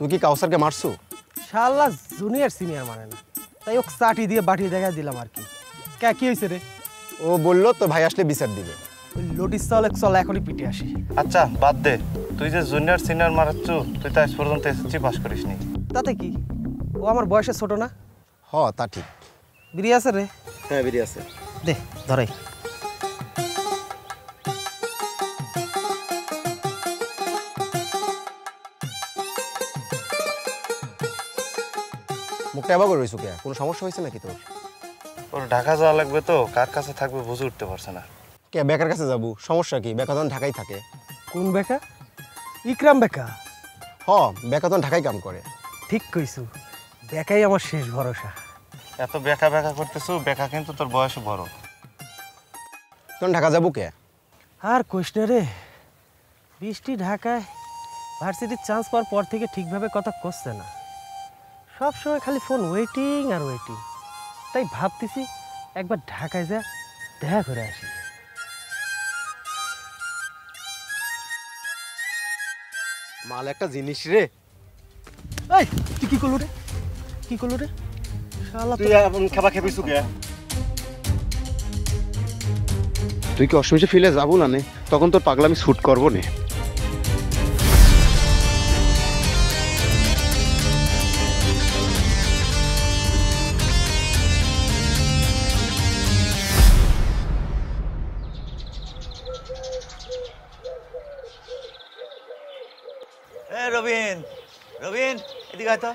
তুই কি কাউসারকে মারছু? শালা জুনিয়র সিনিয়র মানে না, তাই ওকে চাটি দিয়ে বাটি দেখা দিলাম আর কি। কি হয়েছে রে? ও বললো তোর ভাই আসলে বিচার দিবে। ওই লোটিস চলে চল এখনই পিটে আসি। আচ্ছা বাদ দে, তুই যে জুনিয়র সিনিয়র মারাচ্ছ, তুই তো আজ পর্যন্ত এসএসসি পাস করিসনি। তাতে কি, ও আমার বয়সে ছোট না? তা ঠিক। বিড়ি আছে রে? হ্যাঁ বিড়ি আছে। দে ধরে। মুখটা এবার করে রইছু কে? কোনো সমস্যা হয়েছে নাকি তোর? ওর ঢাকা যাওয়া লাগবে তো, কার কাছে থাকবে বুঝে উঠতে পারছে না। কে বেকার কাছে যাবো? সমস্যা কি? বেকা তখন ঢাকায় থাকে। কোন বেকা? ইকরাম বেকা? বেকা তখন ঢাকায় কাম করে। ঠিক কইছু, বেকাই আমার শেষ ভরসা। এত বেকা বেকা করতেছো, বেকা কিন্তু তোর বয়সে বড়। তখন ঢাকা যাবো কে? আর কইস না রে, বৃষ্টি ঢাকায় ভার্সিটির চান্স পাওয়ার পর থেকে ঠিকভাবে কথা কষছে না। সব সময় খালি ফোন ওয়েটিং আর ওয়েটিং। তাই ভাবতেছি একবার ঢাকায় যা দেখা করে আসি। মাল একটা জিনিস রে। এই তুই কি করলু রে? কি করলু রে? শালা তুই এখন খাবা খেপিছু কে? তুই কি অসমিশে ফিলে যাবো না নে? তখন তোর পাগলামি শুট করবো নে। রবিন, রবিন এদিকে আয় তো।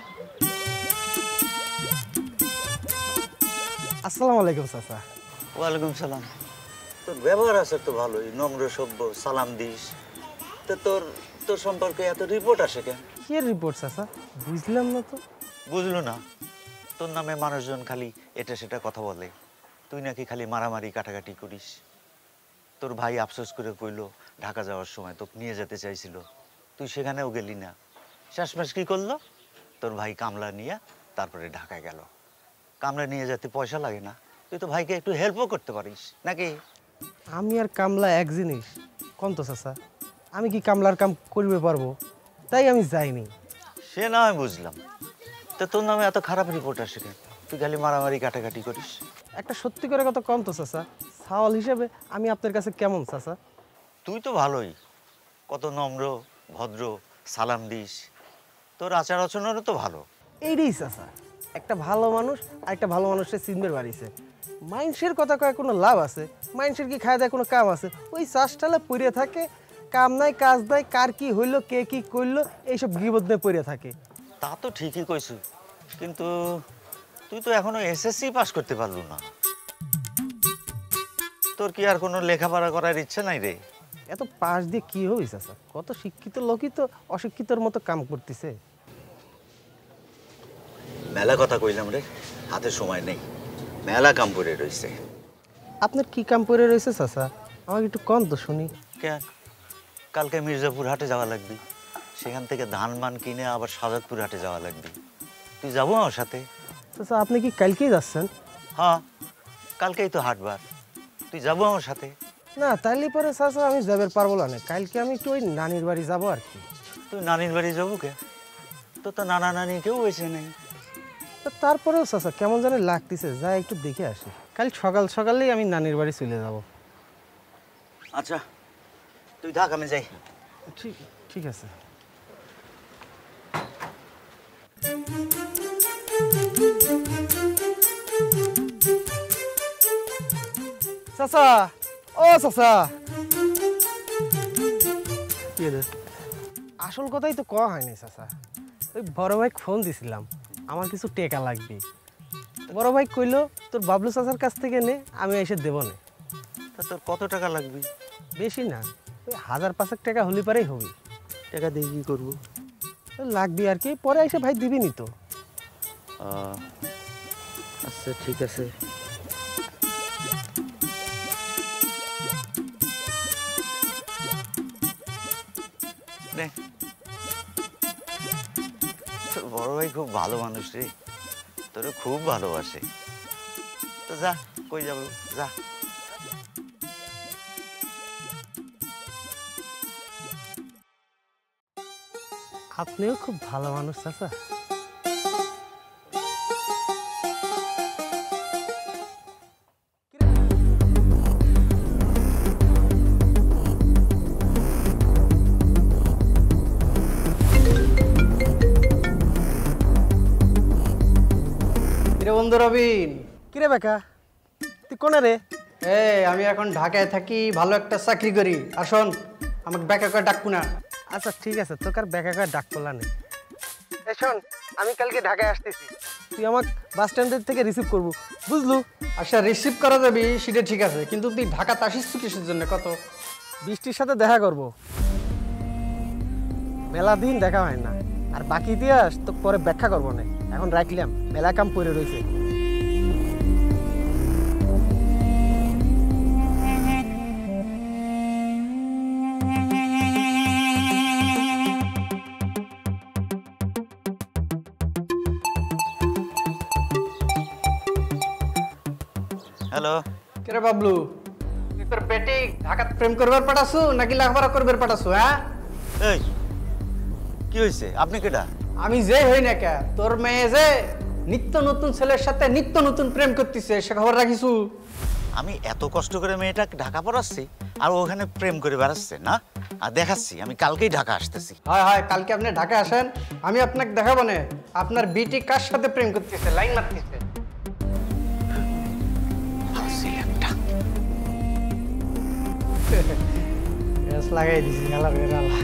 আসসালামু আলাইকুম চাচা। ওয়ালাইকুম সালাম। তোর ব্যবহার আছে তো ভালোই, নম্র সভ্য, সালাম দিস। তো তোর তোর সম্পর্কে এত রিপোর্ট আসে কেন? কি রিপোর্ট চাচা? বুঝলাম না তো। বুঝলো না? তোর নামে মানুষজন খালি এটা সেটা কথা বলে, তুই নাকি খালি মারামারি কাটাকাটি করিস। তোর ভাই আফসোস করে কইলো ঢাকা যাওয়ার সময় তোকে নিয়ে যেতে চাইছিল, তুই সেখানেও গেলি না। শেষমেশ কি করলো? তোর ভাই কামলা নিয়ে তারপরে ঢাকায় গেল। কামলা নিয়ে যেতে পয়সা লাগে না, তুই তো ভাইকে একটু হেল্পও করতে পারিস নাকি? আমি আর কামলা এক জিনিস কোন তো চাচা? আমি কি কামলার কাম করবে পারবো? তাই আমি যাইনি। সে না হয় বুঝলাম, তো তোর নামে এত খারাপ রিপোর্ট আসে কেন? তুই খালি মারামারি কাটাকাটি করিস। একটা সত্যি করে কথা কম তো চাচা, সাওয়াল হিসেবে আমি আপনার কাছে কেমন চাচা? তুই তো ভালোই, কত নম্র ভদ্র, সালাম দিস, তোর আচার আচরণও তো ভালো। এইটাই চাচা, একটা ভালো মানুষ আর একটা ভালো মানুষের চিনবে বাড়িছে। মাইন্সের কথা কয়ে কোনো লাভ আছে? মাইন্সের কি খায় দেয় কোনো কাম আছে? ওই চাষটালে পড়ে থাকে, কাম নাই কাজ নাই, কার কি হইলো কে কি করলো এইসব গিবত নিয়ে পড়ে থাকে। তা তো ঠিকই কইছু, কিন্তু তুই তো এখনো এসএসসি পাস করতে পারলু না। তোর কি আর কোনো লেখাপড়া করার ইচ্ছে নাই রে? এত পাশ দিয়ে কি হবে চাচা? কত শিক্ষিত লোকই তো অশিক্ষিতর মতো কাম করতেছে। মেলা কথা কইলাম রে, হাতে সময় নেই, মেলা কাম করে রইছে। আপনার কি কাম পড়ে রয়েছে চাচা? আমাকে একটু কম তো শুনি। কেন? কালকে মির্জাপুর হাটে যাওয়া লাগবে, সেখান থেকে ধান মান কিনে আবার সাজাদপুর হাটে যাওয়া লাগবে। তুই যাবো আমার সাথে? চাচা আপনি কি কালকেই যাচ্ছেন? হ্যাঁ, কালকেই তো হাটবার, তুই যাবো আমার সাথে? না তাইলে পরে চাচা আমি যাবে পারবো না, কালকে আমি একটু ওই নানির বাড়ি যাবো আর কি। তুই নানির বাড়ি যাবো কে? তোর তো নানা নানি কেউ হয়েছে নেই। তারপরেও চাচা কেমন জানি লাগতেছে, যা একটু দেখে আসি। কাল সকাল সকালেই আমি নানির বাড়ি চলে যাব। আচ্ছা তুই থাক, আমি যাই। ঠিক ঠিক আছে। চাচা, ও চাচা, কি রে? আসল কথাই তো কওয়া হয়নি চাচা। ওই বড় ভাই ফোন দিছিলাম, আমার কিছু টেকা লাগবে। বড় ভাই কইলো তোর বাবলু চাচার কাছ থেকে নে, আমি এসে দেবো না। তা তোর কত টাকা লাগবে? বেশি না, ওই 1000-500 টাকা হলে পারেই হবে। টাকা দিয়ে কি করবো? লাগবে আর কি, পরে এসে ভাই দিবিনি তো। আচ্ছা ঠিক আছে। তোর বড় ভাই খুব ভালো মানুষ রে, তোরে খুব ভালোবাসে। তো যা, কই যাবো, যা। আপনিও খুব ভালো মানুষ চাচা। কিরে বন্ধু রবিন, কিরে বেকা, তুই কোনে রে? আমি এখন ঢাকায় থাকি, ভালো একটা চাকরি করি। আর শোন, আমাকে ব্যাকা করে ডাকবো না। আচ্ছা ঠিক আছে, তোকে আর বেকা করে ডাক পড়লা নেই। শোন, আমি কালকে ঢাকায় আসতেছি, তুই আমাকে বাস স্ট্যান্ডের থেকে রিসিভ করবো, বুঝলু? আচ্ছা, রিসিভ করা যাবি সেটা ঠিক আছে, কিন্তু তুই ঢাকাতে আসিস কিসের জন্য? কত বৃষ্টির সাথে দেখা করব, মেলা দিন দেখা হয় না। আর বাকি ইতিহাস তো পরে ব্যাখ্যা করবো না, এখন রাখলাম, মেলা কাম পড়ে রয়েছে। হ্যালো, কিরে বাবলু, তুই তোর বেটি ঢাকাতে প্রেম করবার পাঠাসু নাকি লেখাপড়া করবার পাঠাসু? হ্যাঁ, এই কি হয়েছে? আপনি কেডা? আমি যে হই না কে, তোর মেয়ে যে নিত্য নতুন ছেলের সাথে নিত্য নতুন প্রেম করতেছে, সে খবর রাখিসু? আমি এত কষ্ট করে মেয়েটাকে ঢাকা পড়াচ্ছি আর ওখানে প্রেম করে বেড়াচ্ছে না? আর দেখাচ্ছি আমি কালকেই ঢাকা আসতেছি। হয় হয়, কালকে আপনি ঢাকা আসেন, আমি আপনাকে দেখাবো না আপনার বিটি কার সাথে প্রেম করতেছে, লাইন মারতেছে। লাগাই দিছি গালা বেরালা।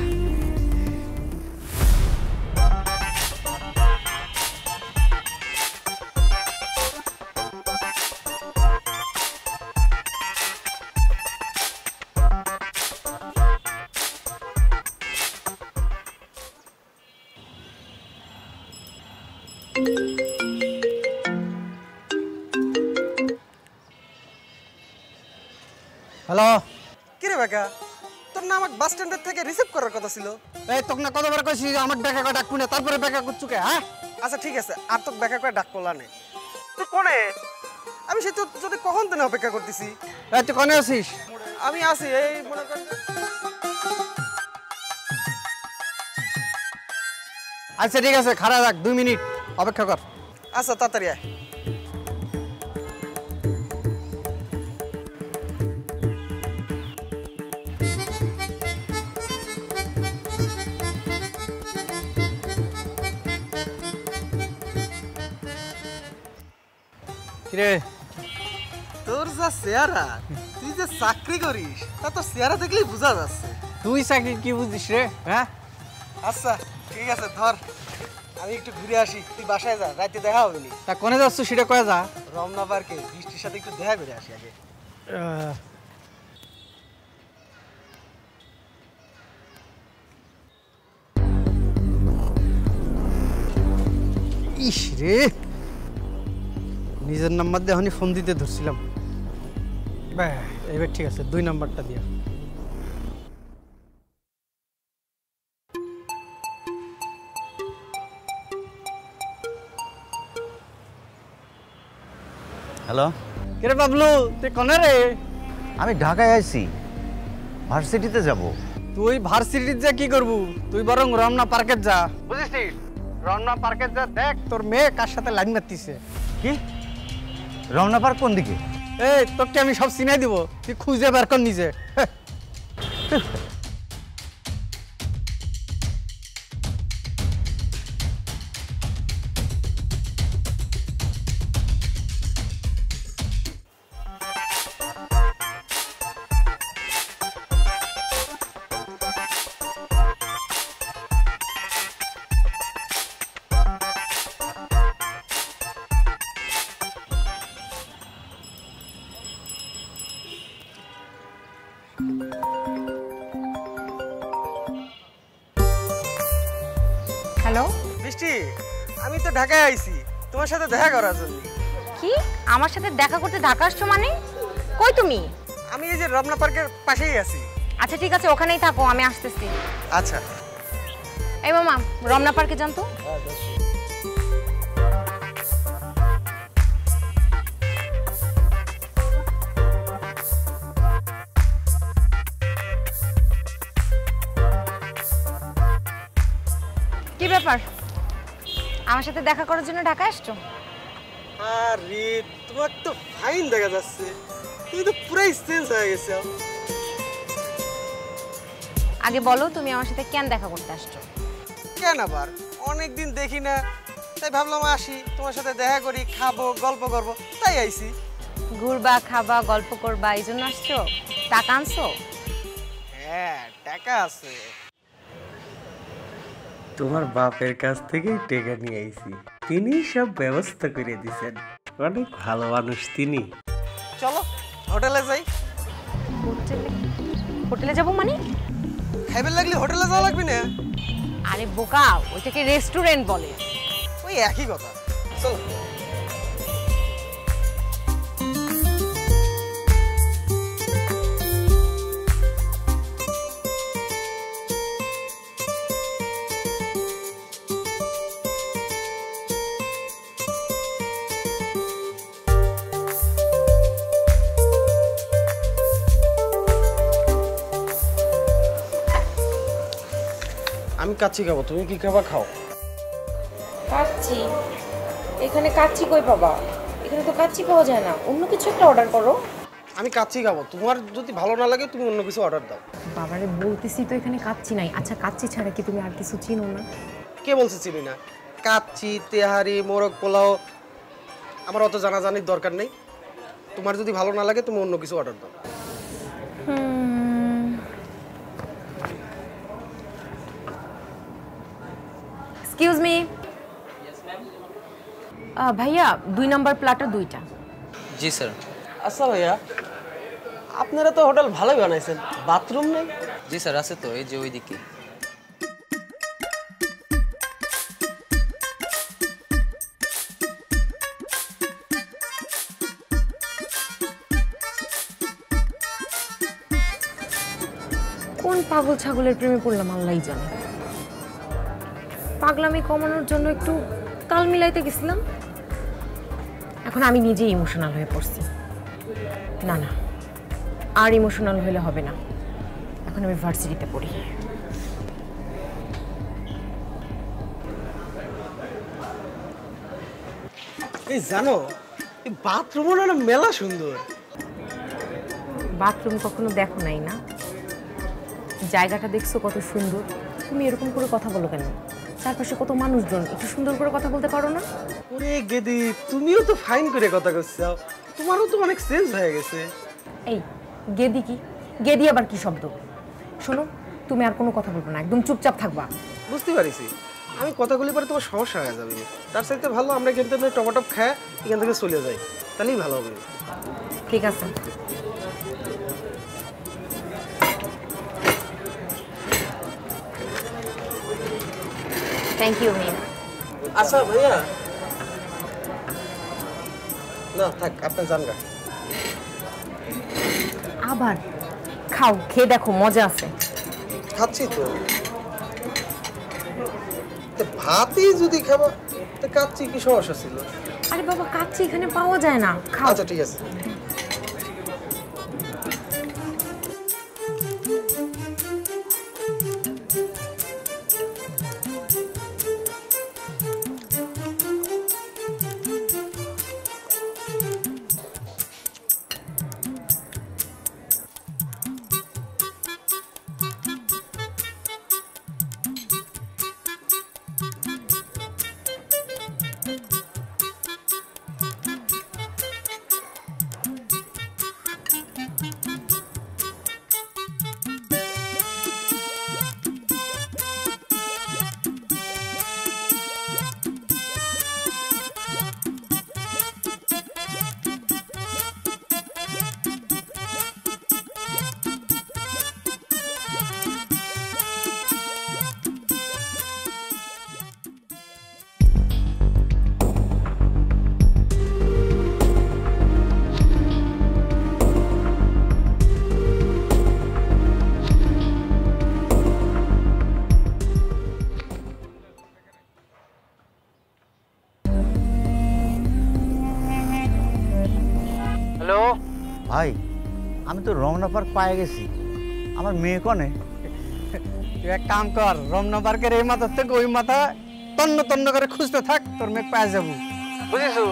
হ্যালো, কিরে বেকা, তোর না আমাকে বাস স্ট্যান্ডের থেকে রিসিভ করার কথা ছিল। এই তোকে না কতবার কইছি আমাকে ব্যাকা করে ডাকবি না, তারপরে ব্যাকা করছু কে? হ্যাঁ, আচ্ছা ঠিক আছে, আর তোকে ব্যাকা করে ডাক পড়লা নেই। তুই কোনে? আমি সেই তোর যদি কখন দিনে অপেক্ষা করতেছি। এই তুই কোনে আছিস? আমি আছি, এই মনে কর। আচ্ছা ঠিক আছে, খারাপ রাখ, 2 মিনিট অপেক্ষা কর। আচ্ছা তাড়াতাড়ি আয়। কিরে, তোর যা চেহারা, তুই যে চাকরি করিস, তা তোর চেহারা দেখলেই বোঝা যাচ্ছে। তুই চাকরি কি বুঝিস রে? হ্যাঁ, আচ্ছা ঠিক আছে, ধর আমি একটু ঘুরে আসি, তুই বাসায় যা, রাতে দেখা হবে নি। তা কোনে যাচ্ছ সেটা কয়ে যা। রমনা পার্কে বৃষ্টির সাথে একটু দেখা করে আসি আগে। ইস রে, নিজের নাম্বার দিয়ে এখনই ফোন দিতে ধরছিলাম। এবার ঠিক আছে, 2 নাম্বারটা দিয়া। হ্যালো, কিরে বাবলু, তুই কোনে রে? আমি ঢাকায় আইছি, ভার্সিটিতে যাব। তুই ভার্সিটিতে যা কি করবু? তুই বরং রমনা পার্কে যা, বুঝেছিস? রমনা পার্কে যা, দেখ তোর মেয়ে কার সাথে লাইন মারতিছে। কি? রমনা পার্ক কোন দিকে? এই তোকে আমি সব চিনাই দিব, তুই খুঁজে বের কর নিজে। হ্যালো, বৃষ্টি, আমি তো ঢাকায় আইছি তোমার সাথে দেখা করার জন্য। কি আমার সাথে দেখা করতে ঢাকা আসছো মানে? কই তুমি? আমি এই যে রমনা পার্কের পাশেই আছি। আচ্ছা ঠিক আছে, ওখানেই থাকো, আমি আসতেছি। আচ্ছা। এই মামা, রমনা পার্কে যান তো। কি ব্যাপার, আমার সাথে দেখা করার জন্য ঢাকা আসছো? আরে তোমার তো ফাইন দেখা যাচ্ছে, তুমি তো পুরাই চেঞ্জ হয়ে গেছো। আগে বলো তুমি আমার সাথে কেন দেখা করতে আসছো? কেন আবার, অনেকদিন দেখি না, তাই ভাবলাম আসি তোমার সাথে দেখা করি, খাবো, গল্প করবো, তাই আইছি। ঘুরবা, খাবা, গল্প করবা, এই জন্য আসছো? টাকা আনছো? হ্যাঁ, টাকা আছে। তোমার বাপের কাছ থেকেই টেকা নিয়ে আইছি, তিনি সব ব্যবস্থা করে দিছেন। অনেক ভালো মানুষ তিনি। চলো হোটেলে যাই। হোটেলে? হোটেলে যাবো মানে? খাইবে লাগলে হোটেলে যাওয়া লাগবে না? আরে বোকা, ওইটাকে রেস্টুরেন্ট বলে। ওই একই কথা, চলো। আমি কাচ্চি খাবো, তুমি কি খাবা? খাও। কাচ্চি? এখানে কাচ্চি কই পাবা? এখানে তো কাচ্চি পাওয়া যায় না, অন্য কিছু একটা অর্ডার করো। আমি কাচ্চি খাবো, তোমার যদি ভালো না লাগে তুমি অন্য কিছু অর্ডার দাও। বাবারে বলতেছি তো এখানে কাচ্চি নাই। আচ্ছা কাচ্চি ছাড়া কি তুমি আর কিছু চিনো না? কে বলছে চিনি না? কাচ্চি, তেহারি, মোরগ পোলাও, আমার অত জানাজানির দরকার নেই। তোমার যদি ভালো না লাগে তুমি অন্য কিছু অর্ডার দাও। Excuse me. ভাইয়া 2 নম্বর প্লাটার 2টা। জি স্যার। আচ্ছা ভাইয়া, আপনারা তো হোটেল ভালোই বানাইছেন, বাথরুম নেই? জি স্যার আছে তো, এই যে ওইদিকে। কোন পাগল ছাগলের প্রেমে পড়লাম আল্লাহই জানে। পাগলামি কমানোর জন্য একটু তাল মিলাইতে গেছিলাম, এখন আমি নিজেই ইমোশনাল হয়ে পড়ছি। না না, আর ইমোশনাল হলে হবে না, এখন আমি ভার্সিটিতে পড়ি। এই জানো, এই বাথরুমও না মেলা সুন্দর। বাথরুম কখনো দেখো নাই না? জায়গাটা দেখছো কত সুন্দর, তুমি এরকম করে কথা বলো কেন? চারপাশে কত মানুষজন, একটু সুন্দর করে কথা বলতে পারো না? ওরে গেদি, তুমিও তো ফাইন করে কথা কইছো, তোমারও তো অনেক চেঞ্জ হয়ে গেছে। এই গেদি কি? গেদি আবার কি শব্দ? শোনো, তুমি আর কোনো কথা বলবো না, একদম চুপচাপ থাকবা। বুঝতে পারিছি, আমি কথাগুলি পরে তোমার সমস্যা হয়ে যাবে। তার সাথে ভালো আমরা এখান থেকে টমাটপ খায় এখান থেকে চলে যাই, তাহলেই ভালো হবে। ঠিক আছে। থ্যাংক ইউ মিম। আচ্ছা ভাইয়া, না থাক, আপনার জান গা। আবার খাও, খেয়ে দেখো, মজা আছে। খাচ্ছি তো, ভাতই যদি খাবা তো কাচ্চি কি সমস্যা ছিল? আরে বাবা, কাচ্চি এখানে পাওয়া যায় না, খাও। আচ্ছা ঠিক আছে। ভাই, আমি তো রমনা পার্ক পায়ে গেছি, আমার মেয়ে কনে? তুই এক কাম কর, রমনা পার্কের এই মাথা থেকে ওই মাথা তন্ন তন্ন করে খুঁজতে থাক, তোর মেয়ে পায়ে যাবো, বুঝেছো?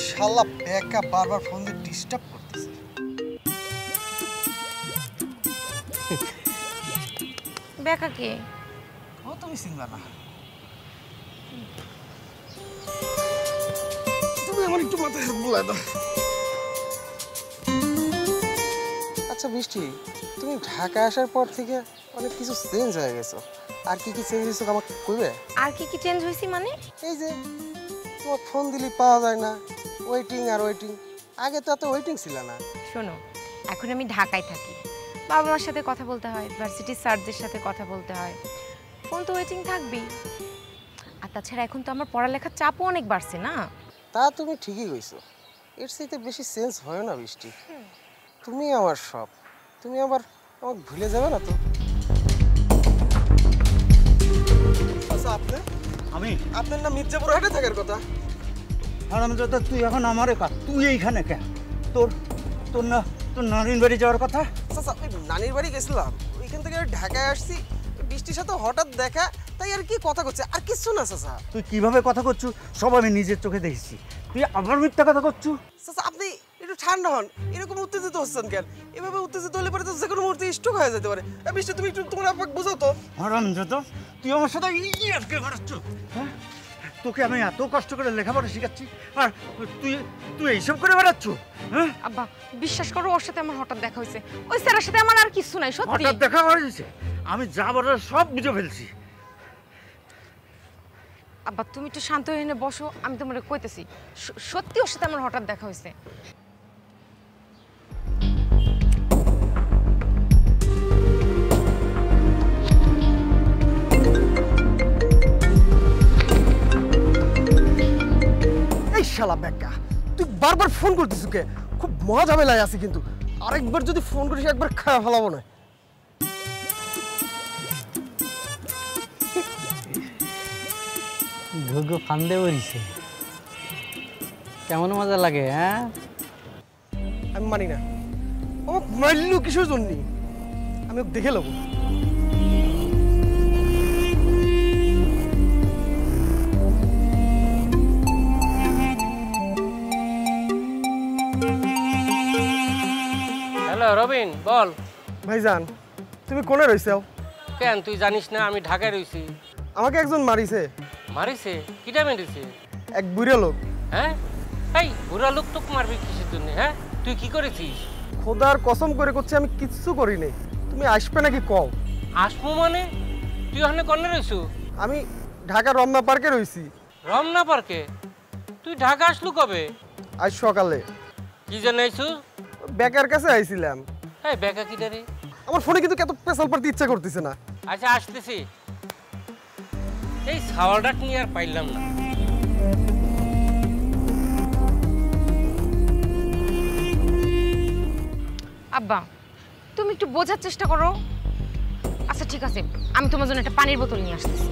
শালা বেকা বারবার ফোন দিয়ে ডিস্টার্ব করতেছে। বেকা কে? ও তুমি চিনবা না, তুমি আমার একটু মাথায় হাত বুলাই দাও। আচ্ছা বৃষ্টি, তুমি ঢাকা আসার পর থেকে অনেক কিছু চেঞ্জ হয়ে গেছো। আর কি কি চেঞ্জ হয়েছে আমাকে কইবে? আর কি কি চেঞ্জ হয়েছি মানে? এই যে তোমার ফোন দিলে পাওয়া যায় না, ওয়েটিং আর ওয়েটিং। আগে তো এত ওয়েটিং ছিল না। শোনো, এখন আমি ঢাকায় থাকি, বাবা মার সাথে কথা বলতে হয়, ভার্সিটির স্যারদের সাথে কথা বলতে হয়, ফোন তো ওয়েটিং থাকবেই। আর তাছাড়া এখন তো আমার পড়ালেখার চাপও অনেক বাড়ছে না। তা তুমি ঠিকই কইছো, এর চাইতে বেশি চেঞ্জ হয় না বৃষ্টি। তুমি আমার সব, তুমি আবার আমাকে ভুলে যাবে না তো? আচ্ছা আপনি, আমি আপনার না মির্জাপুর হাটে থাকার কথা। হারামজাদা, তুই এখন আমারে কাজ, তুই এইখানে কেন? তোর তোর না তোর নানির বাড়ি যাওয়ার কথা। আচ্ছা ওই নানির বাড়ি গেছিলাম, ওইখান থেকে ঢাকায় আসছি, বৃষ্টির সাথে হঠাৎ দেখা, তাই আর কি কথা করছে, আর কিছু না। চাচা তুই কিভাবে কথা করছু সব আমি নিজের চোখে দেখেছি, তুই আবার মিথ্যা কথা করছু। চাচা আপনি একটু ঠান্ডা হন, এরকম উত্তেজিত হচ্ছেন কেন? এভাবে উত্তেজিত হলে পরে তো যে কোনো মুহূর্তে স্ট্রোক হয়ে যেতে পারে। বৃষ্টি তুমি একটু তোমার আপাকে বুঝাও তো। হারামজাদা, তুই আমার সাথে ইয়ার্কি মারাচ্ছ, হ্যাঁ? তোকে আমি এত কষ্ট করে লেখাপড়া শিখাচ্ছি, আর তুই তুই এইসব করে বেড়াচ্ছ, হ্যাঁ? আব্বা বিশ্বাস করো, ওর সাথে আমার হঠাৎ দেখা হয়েছে, ওই স্যারের সাথে আমার আর কিছু নাই। সত্যি হঠাৎ দেখা হয়েছে, আমি যা বলার সব বুঝে ফেলছি। আব্বা তুমি একটু শান্ত হয়ে এনে বসো, আমি তোমার কইতেছি, সত্যি ওর সাথে আমার হঠাৎ দেখা হয়েছে। এই শালা বেকা, তুই বারবার ফোন করতেছিস কে? খুব মহা ঝামেলায় আছি, কিন্তু আরেকবার যদি ফোন করিস একবার খাওয়া ফেলাবো না। ঘুঘু ফান্দে পড়িছে, কেমন মজা লাগে? হ্যাঁ আমি মানি না, আমাকে মারলো কিসের জন্য? আমি ওকে দেখে নেবো। হ্যালো রবিন, বল। ভাইজান তুমি কোনে রইছো? কেন তুই জানিস না আমি ঢাকায় রইছি? আমাকে একজন মারিছে। মারিছে? কিটা মেরেছে? এক বুড়া লোক। হ্যাঁ? এই বুড়া লোক তোকে মারবি কিসের জন্য? হ্যাঁ, তুই কি করেছিস? খোদার কসম করে করছি আমি কিচ্ছু করিনি। তুমি আসবে নাকি কও? আসবো মানে? তুই ওখানে কনে রইছু? আমি ঢাকা রমনা পার্কে রইছি। রমনা পার্কে? তুই ঢাকা আসলু কবে? আজ সকালে। কি জন্য আইছু? বেকার কাছে আইছিলাম। এই বেকা কিটা রে? আমার ফোনে কিন্তু এত পেছাল পারতে ইচ্ছা করতেছে না। আচ্ছা আসতেছি। এই সাওয়ালটা নিয়ে আর পাইলাম না। আব্বা তুমি একটু বোঝার চেষ্টা করো। আচ্ছা ঠিক আছে, আমি তোমার জন্য একটা পানির বোতল নিয়ে আসতেছি।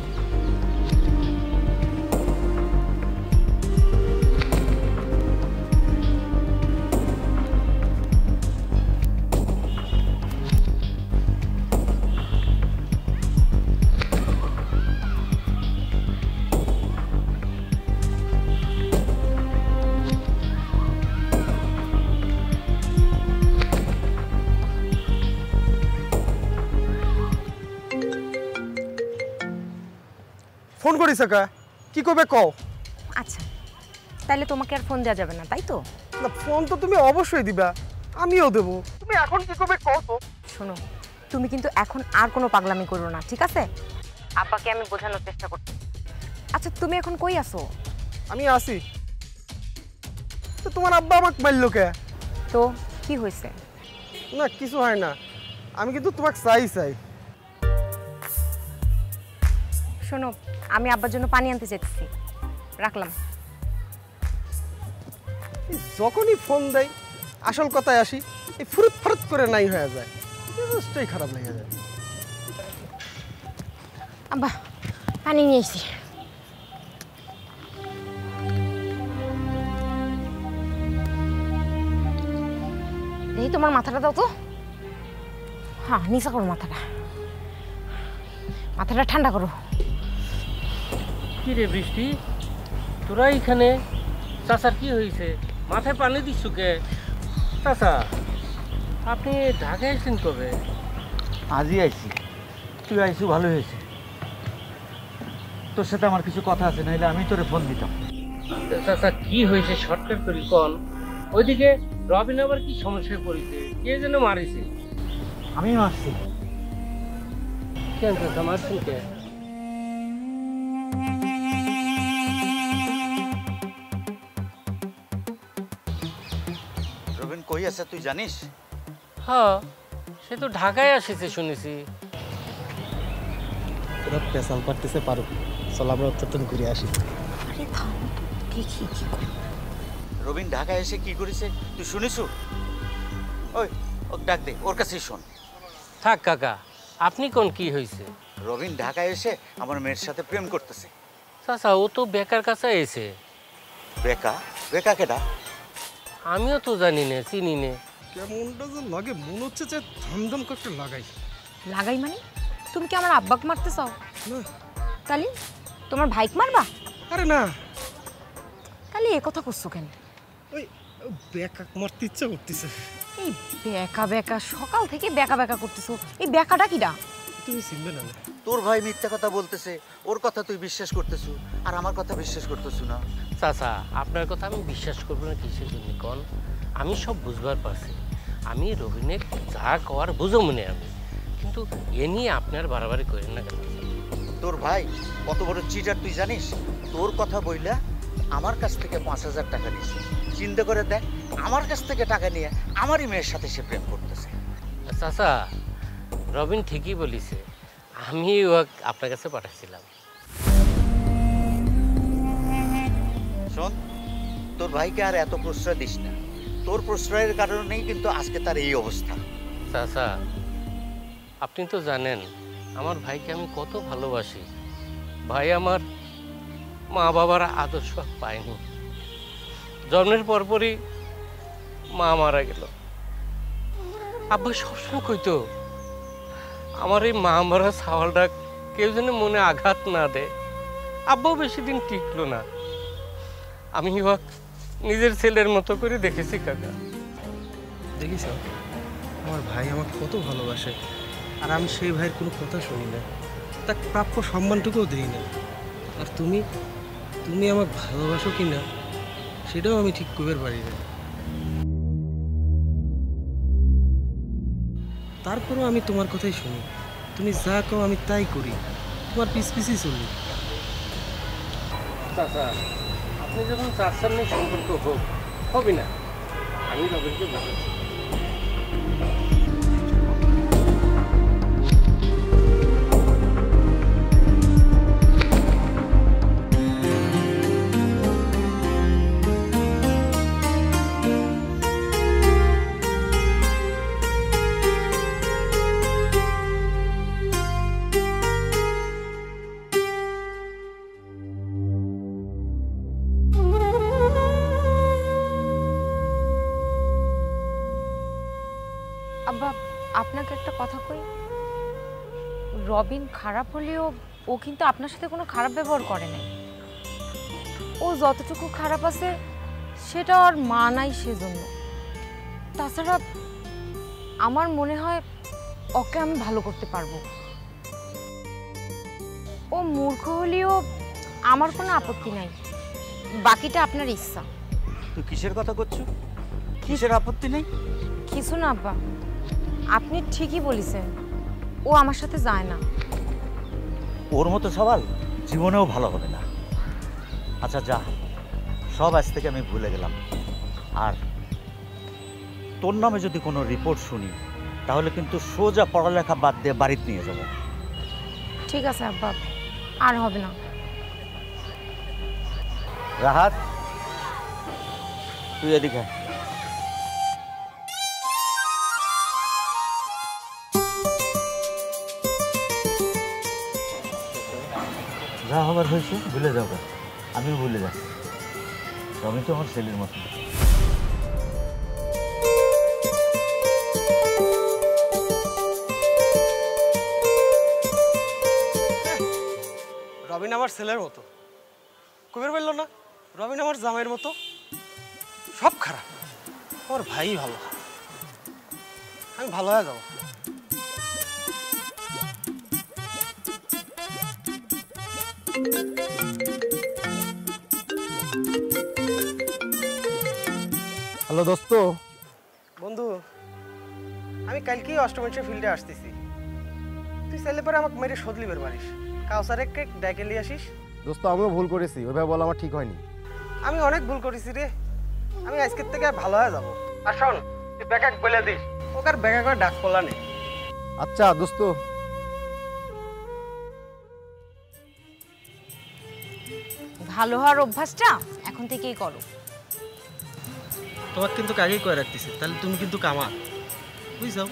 ফোন করিস কা? কি করবে কও? আচ্ছা তাহলে তোমাকে আর ফোন দেওয়া যাবে না, তাই তো? না ফোন তো তুমি অবশ্যই দিবা, আমিও দেবো। তুমি এখন কি করবে কও তো? শোনো, তুমি কিন্তু এখন আর কোনো পাগলামি করো না, ঠিক আছে? আব্বাকে আমি বোঝানোর চেষ্টা করছি। আচ্ছা তুমি এখন কই আছো? আমি আসি। তো তোমার আব্বা আমাকে মারলো কে? তো কি হয়েছে? না কিছু হয় না, আমি কিন্তু তোমাকে চাই। শোনো, আমি আব্বার জন্য পানি আনতে যেতেছি, রাখলাম। যখনই ফোন দেয় আসল কথায় আসি, এই ফুরুত ফুরুত করে নাই হয়ে যায়, মেজাজটাই খারাপ লেগে যায়। আব্বা পানি নিয়ে এসেছি। এই তোমার মাথাটা দাও তো। হ্যাঁ, নিচা করো মাথাটা, মাথাটা ঠান্ডা করো। কি রে বৃষ্টি, তোরা এখানে? চাচার কি হয়েছে? মাথায় পানি দিচ্ছ কে? চাচা, আপনি ঢাকায় এসেছেন কবে? আজই আইছি। তুই আইসু ভালো হয়েছে। তোর সাথে আমার কিছু কথা আছে, নাহলে আমি তোরে ফোন দিতাম। চাচা কি হয়েছে শর্টকাট করি কন। ওইদিকে রবিন আবার কি সমস্যায় পড়েছে, কে যেন মারিছে? আমি মারছি। কেন চাচা মারছেন কে? রবিন কই আছে তুই জানিস? হ্যাঁ, সে তো ঢাকায় আসিছে শুনেছি। ওরা পেশাল পারতেছে পারো, চল আমরা উত্তরটা ঘুরে আসি। আরে থামো তো, দেখি কি করে। রবিন ঢাকায় এসে কি করেছে তুই শুনিস? ওই ওক ডাক দে, ওর কাছেই শোন। থাক কাকা, আপনি কোন কি হয়েছে? রবিন ঢাকায় এসে আমার মেয়ের সাথে প্রেম করতেছে। চাচা ও তো বেকার কাছে এসে। বেকা? বেকা কেডা? আমিও তো জানি না, চিনি না। কেমনটা যে লাগে, মনে হচ্ছে যে ধমধম করতে লাগাই। লাগাই মানে? তুমি কি আমার আব্বাকে মারতে চাও? না। তালি তোমার ভাইকে মারবা? আরে না। তালি এ কথা করছো কেন? ওই বেকা মারতে ইচ্ছা করতেছে। এই বেকা বেকা, সকাল থেকে বেকা বেকা করতেছো, এই বেকাটা কিডা? তুমি চিনবে না। তোর ভাই মিথ্যা কথা বলতেছে, ওর কথা তুই বিশ্বাস করতেছু, আর আমার কথা বিশ্বাস করতেছু না। চাচা আপনার কথা আমি বিশ্বাস করবো না কিসের জন্য কন? আমি সব বুঝবার পারছি। আমি রবিনের যা কওয়ার বুঝো মনে আমি, কিন্তু এ নিয়ে আপনার বাড়াবাড়ি করেন না কেন? তোর ভাই কত বড় চিটার তুই জানিস? তোর কথা বইলা আমার কাছ থেকে 5,000 টাকা নিয়েছে। চিন্তা করে দেখ, আমার কাছ থেকে টাকা নিয়ে আমারই মেয়ের সাথে সে প্রেম করতেছে। চাচা রবিন ঠিকই বলিছে, আমি ও আপনার কাছে পাঠাচ্ছিলাম। শোন, তোর ভাইকে আর এত প্রশ্রয় দিস না। তোর প্রশ্রয়ের কারণেই কিন্তু আজকে তার এই অবস্থা। চাচা আপনি তো জানেন আমার ভাইকে আমি কত ভালোবাসি। ভাই আমার মা বাবার আদর্শ পায়নি। জন্মের পরপরই মা মারা গেল। আব্বা সবসময় কইতো আমার এই মা মারা সাওয়ালটা কেউ যেন মনে আঘাত না দেয়। আব্বাও বেশি দিন টিকলো না। আমি নিজের ছেলের মতো করে দেখেছি কাকা। দেখিস আমার ভাই আমাকে কত ভালোবাসে, আর আমি সেই ভাইয়ের কোনো কথা শুনি না, তার প্রাপ্য সম্মানটুকুও দিই না। আর তুমি তুমি আমাকে ভালোবাসো কি না সেটাও আমি ঠিক কইবার পারি না। তারপরেও আমি তোমার কথাই শুনি, তুমি যা কও আমি তাই করি, তোমার পিছই চলি। চাচা আপনি যখন চাচ্ছেন না সম্পর্ক হোক, হবে না। আমি রবিনকে বলেছি। আব্বা আপনাকে একটা কথা কই, রবিন খারাপ হলেও ও কিন্তু আপনার সাথে কোনো খারাপ ব্যবহার করে নাই। ও যতটুকু খারাপ আছে সেটা ওর মা নাই সেজন্য। তাছাড়া আমার মনে হয় ওকে আমি ভালো করতে পারবো। ও মূর্খ হলেও আমার কোনো আপত্তি নাই, বাকিটা আপনার ইচ্ছা। তুই কিসের কথা করছো? কিসের আপত্তি নেই? কিছু না আব্বা, আপনি ঠিকই বলেছেন, ও আমার সাথে যায় না। ওর মতো সওয়াল জীবনেও ভালো হবে না। আচ্ছা যা, সব আজ থেকে আমি ভুলে গেলাম। আর তোর নামে যদি কোনো রিপোর্ট শুনি তাহলে কিন্তু সোজা পড়ালেখা বাদ দিয়ে বাড়িতে নিয়ে যাব। ঠিক আছে আব্বা, আর হবে না। রাহাত, তুই এদিকে আয়। যা হবার হয়েছে ভুলে যাবো, আমিও ভুলে যাচ্ছি। আমি তো আমার ছেলের মতো। রবিন আমার ছেলের মতো, কবির বললো না রবিন আমার জামাইয়ের মতো। সব খারাপ, আমার ভাই ভালো, আমি ভালো হয়ে যাবো। হ্যালো দোস্ত। বন্ধু, আমি কালকেই অষ্টমেন্সের ফিল্ডে আসতেছি, তুই চাইলে পরে আমাকে মেরে শোধ লিবার পারিস। কাউসারেককে ডেকে নিয়ে আসিস। দোস্ত আমিও ভুল করেছি, ওইভাবে বলা আমার ঠিক হয়নি। আমি অনেক ভুল করেছি রে, আমি আজকের থেকে ভালো হয়ে যাবো। আর শোন, তুই ব্যাকাক বলে দিস, ওকে আর ব্যাকা করে ডাক পড়লা নেই। আচ্ছা দোস্ত। ভালো হওয়ার অভ্যাসটা এখন থেকেই করো। তোমাকে কিন্তু আগেই করে রাখতেছি, তাহলে তুমি কিন্তু কামা বুঝছাও।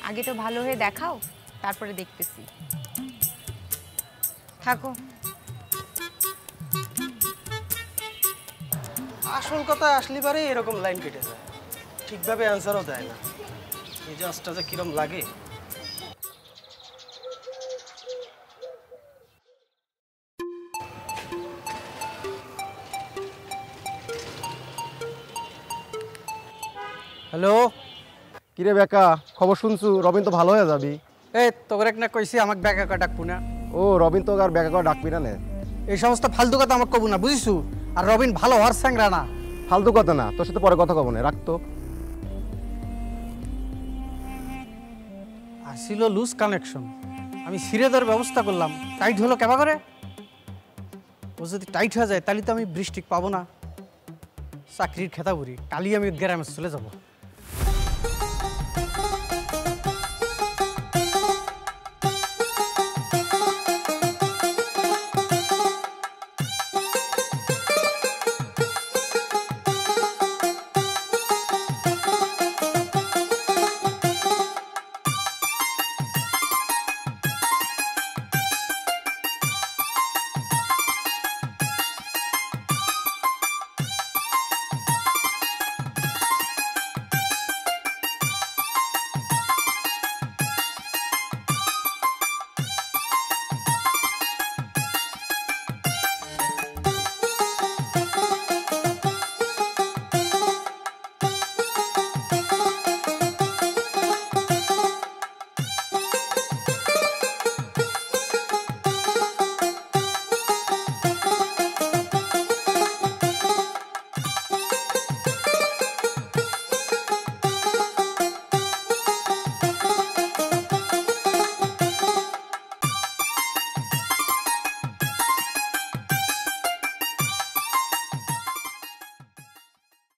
আগে তো ভালো হয়ে দেখাও, তারপরে দেখতেছি। থাকো। আসল কথা আসলে পারে এরকম লাইন কেটে যায়, ঠিকভাবে অ্যান্সারও দেয় না। এই জাজটা যে কিরম লাগে। হ্যালো, কিরে বেকা, খবর শুনছু? রবিন তো ভালো হয়ে যাবি। এই তোকে না কইছি আমাকে ব্যাকা করে ডাকবো না। ও রবিন তো আর বেকা করে ডাকবি না নে। এই সমস্ত ফালতু কথা আমাকে কবু না, বুঝিসু? আর রবিন ভালো হওয়ার স্যাংরা না। ফালতু কথা না, তোর সাথে পরে কথা কব না, রাখতো। আসিল লুজ কানেকশন, আমি সিরে দেওয়ার ব্যবস্থা করলাম, টাইট হলো কেবা করে। ও যদি টাইট হয়ে যায় তাহলে তো আমি বৃষ্টি পাবো না, চাকরির খেতা বুড়ি, কালি আমি গ্রামে চলে যাবো।